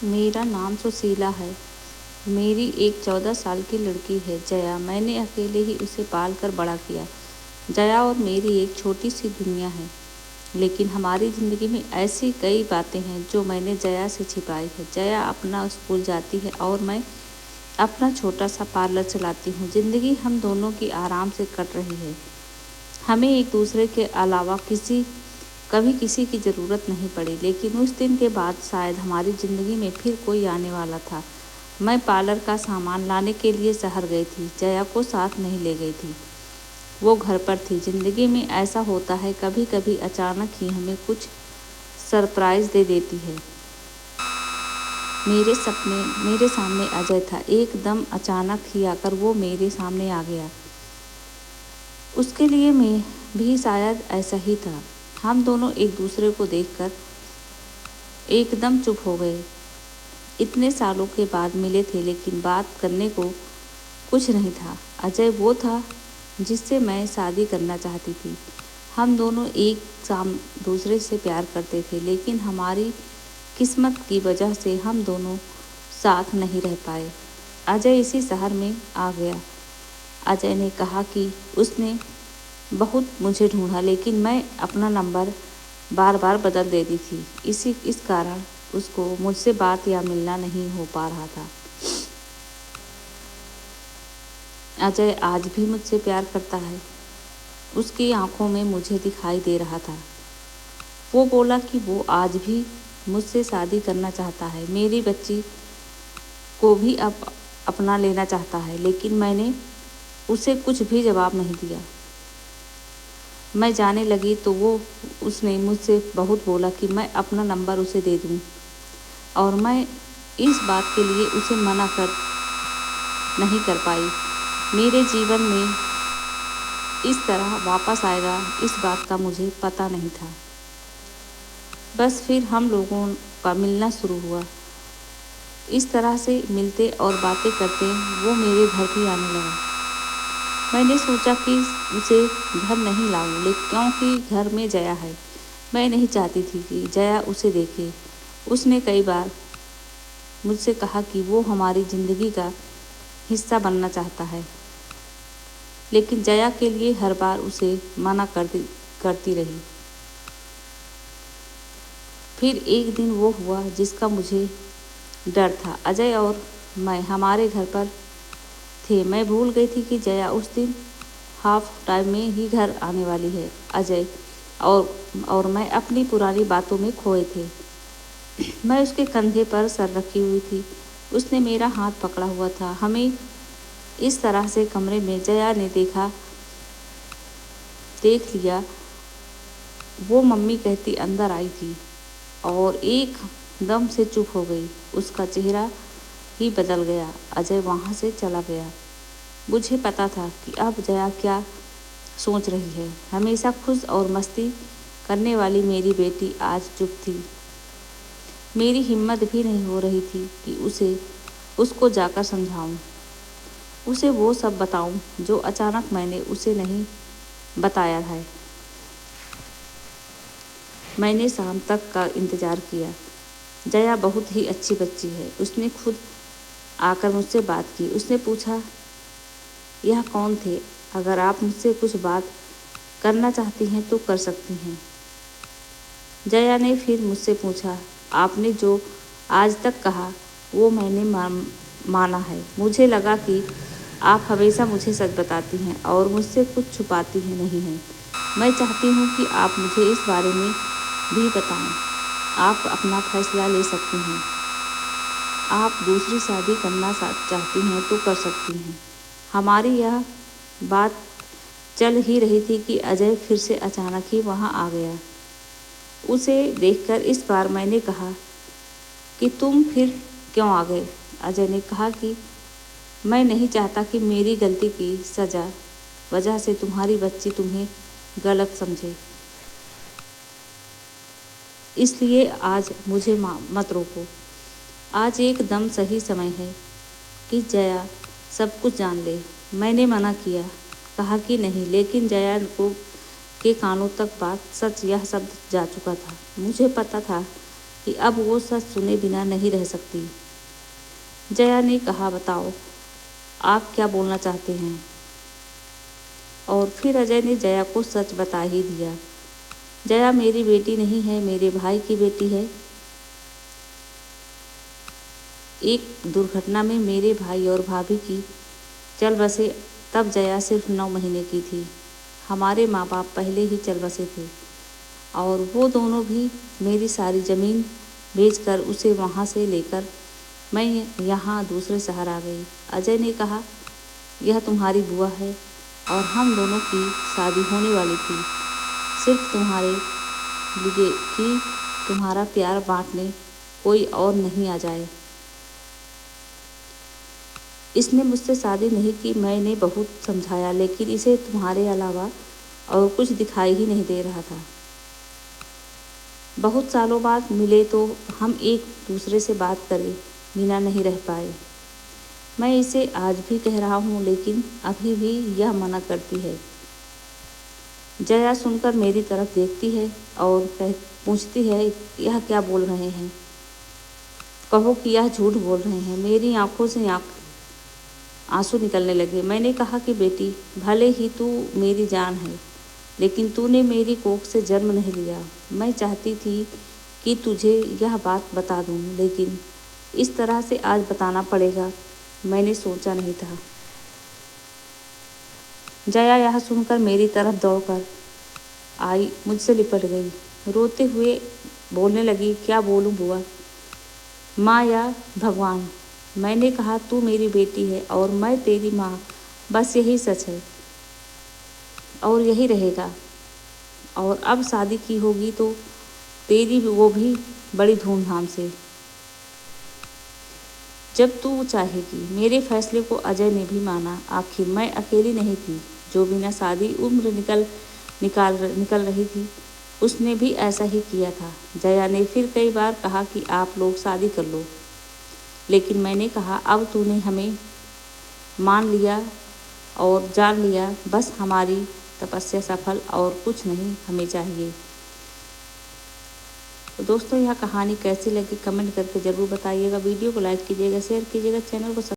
मेरा नाम सुशीला है। मेरी एक 14 साल की लड़की है जया। मैंने अकेले ही उसे पाल कर बड़ा किया। जया और मेरी एक छोटी सी दुनिया है, लेकिन हमारी ज़िंदगी में ऐसी कई बातें हैं जो मैंने जया से छिपाई है। जया अपना स्कूल जाती है और मैं अपना छोटा सा पार्लर चलाती हूँ। ज़िंदगी हम दोनों की आराम से कट रही है। हमें एक दूसरे के अलावा कभी किसी की ज़रूरत नहीं पड़ी, लेकिन उस दिन के बाद शायद हमारी ज़िंदगी में फिर कोई आने वाला था। मैं पार्लर का सामान लाने के लिए शहर गई थी। जया को साथ नहीं ले गई थी, वो घर पर थी। ज़िंदगी में ऐसा होता है, कभी कभी अचानक ही हमें कुछ सरप्राइज़ दे देती है। मेरे सामने अजय था। एकदम अचानक ही आकर वो मेरे सामने आ गया। उसके लिए मैं भी शायद ऐसा ही था। हम दोनों एक दूसरे को देखकर एकदम चुप हो गए। इतने सालों के बाद मिले थे, लेकिन बात करने को कुछ नहीं था। अजय वो था जिससे मैं शादी करना चाहती थी। हम दोनों एक साम दूसरे से प्यार करते थे, लेकिन हमारी किस्मत की वजह से हम दोनों साथ नहीं रह पाए। अजय इसी शहर में आ गया। अजय ने कहा कि उसने बहुत मुझे ढूंढा, लेकिन मैं अपना नंबर बार बार बदल देती थी। इस कारण उसको मुझसे बात या मिलना नहीं हो पा रहा था। अजय आज भी मुझसे प्यार करता है। उसकी आंखों में मुझे दिखाई दे रहा था। वो बोला कि वो आज भी मुझसे शादी करना चाहता है, मेरी बच्ची को भी अपना लेना चाहता है, लेकिन मैंने उसे कुछ भी जवाब नहीं दिया। मैं जाने लगी तो उसने मुझसे बहुत बोला कि मैं अपना नंबर उसे दे दूं, और मैं इस बात के लिए उसे मना नहीं कर पाई। मेरे जीवन में इस तरह वापस आएगा, इस बात का मुझे पता नहीं था। बस फिर हम लोगों का मिलना शुरू हुआ। इस तरह से मिलते और बातें करते वो मेरे घर भी आने लगा। मैंने सोचा कि उसे घर नहीं लाऊं, लेकिन क्योंकि घर में जया है। मैं नहीं चाहती थी कि जया उसे देखे। उसने कई बार मुझसे कहा कि वो हमारी ज़िंदगी का हिस्सा बनना चाहता है, लेकिन जया के लिए हर बार उसे मना करती रही। फिर एक दिन वो हुआ जिसका मुझे डर था। अजय और मैं हमारे घर पर थे। मैं भूल गई थी कि जया उस दिन हाफ टाइम में ही घर आने वाली है। अजय और मैं अपनी पुरानी बातों में खोए थे। मैं उसके कंधे पर सर रखी हुई थी। उसने मेरा हाथ पकड़ा हुआ था। हमें इस तरह से कमरे में जया ने देख लिया। वो मम्मी कहती अंदर आई थी और एक दम से चुप हो गई। उसका चेहरा ही बदल गया। अजय वहाँ से चला गया। मुझे पता था कि अब जया क्या सोच रही है। हमेशा खुश और मस्ती करने वाली मेरी बेटी आज चुप थी। मेरी हिम्मत भी नहीं हो रही थी कि उसको जाकर समझाऊं, उसे वो सब बताऊं जो अचानक मैंने उसे नहीं बताया है। मैंने शाम तक का इंतज़ार किया। जया बहुत ही अच्छी बच्ची है। उसने खुद आकर मुझसे बात की। उसने पूछा, यह कौन थे? अगर आप मुझसे कुछ बात करना चाहती हैं तो कर सकती हैं। जया ने फिर मुझसे पूछा, आपने जो आज तक कहा वो मैंने माना है। मुझे लगा कि आप हमेशा मुझे सच बताती हैं और मुझसे कुछ छुपाती हैं नहीं हैं। मैं चाहती हूँ कि आप मुझे इस बारे में भी बताएं। आप अपना फैसला ले सकती हैं। आप दूसरी शादी करना चाहती हैं तो कर सकती हैं। हमारी यह बात चल ही रही थी कि अजय फिर से अचानक ही वहाँ आ गया। उसे देखकर इस बार मैंने कहा कि तुम फिर क्यों आ गए? अजय ने कहा कि मैं नहीं चाहता कि मेरी गलती की वजह से तुम्हारी बच्ची तुम्हें गलत समझे, इसलिए आज मुझे मत रोको। आज एकदम सही समय है कि जया सब कुछ जान ले। मैंने मना किया, कहा कि नहीं, लेकिन जया के कानों तक बात सच यह शब्द जा चुका था। मुझे पता था कि अब वो सच सुने बिना नहीं रह सकती। जया ने कहा, बताओ आप क्या बोलना चाहते हैं। और फिर अजय ने जया को सच बता ही दिया। जया मेरी बेटी नहीं है, मेरे भाई की बेटी है। एक दुर्घटना में मेरे भाई और भाभी की चल बसे। तब जया सिर्फ 9 महीने की थी। हमारे माँ बाप पहले ही चल बसे थे और वो दोनों भी मेरी सारी ज़मीन बेचकर उसे वहाँ से लेकर मैं यहाँ दूसरे शहर आ गई। अजय ने कहा, यह तुम्हारी बुआ है और हम दोनों की शादी होने वाली थी, सिर्फ तुम्हारे लिए कि तुम्हारा प्यार बांटने कोई और नहीं आ जाए। इसने मुझसे शादी नहीं की। मैंने बहुत समझाया, लेकिन इसे तुम्हारे अलावा और कुछ दिखाई ही नहीं दे रहा था। बहुत सालों बाद मिले तो हम एक दूसरे से बात करे बिना नहीं रह पाए। मैं इसे आज भी कह रहा हूँ, लेकिन अभी भी यह मना करती है। जया सुनकर मेरी तरफ देखती है और पूछती है, यह क्या बोल रहे हैं। कहो कि यह झूठ बोल रहे हैं। मेरी आंखों से आंसू निकलने लगे। मैंने कहा कि बेटी, भले ही तू मेरी जान है, लेकिन तूने मेरी कोख से जन्म नहीं लिया। मैं चाहती थी कि तुझे यह बात बता दूं, लेकिन इस तरह से आज बताना पड़ेगा, मैंने सोचा नहीं था। जया यह सुनकर मेरी तरफ दौड़कर आई, मुझसे लिपट गई। रोते हुए बोलने लगी, क्या बोलूं बुआ, माँ या भगवान। मैंने कहा, तू मेरी बेटी है और मैं तेरी माँ, बस यही सच है और यही रहेगा। और अब शादी की होगी तो तेरी वो भी बड़ी धूमधाम से, जब तू चाहेगी। मेरे फैसले को अजय ने भी माना। आखिर मैं अकेली नहीं थी जो बिना शादी उम्र निकल रही थी। उसने भी ऐसा ही किया था। जया ने फिर कई बार कहा कि आप लोग शादी कर लो, लेकिन मैंने कहा, अब तूने हमें मान लिया और जान लिया, बस हमारी तपस्या सफल, और कुछ नहीं हमें चाहिए। तो दोस्तों, यह कहानी कैसी लगी कमेंट करके ज़रूर बताइएगा। वीडियो को लाइक कीजिएगा, शेयर कीजिएगा, चैनल को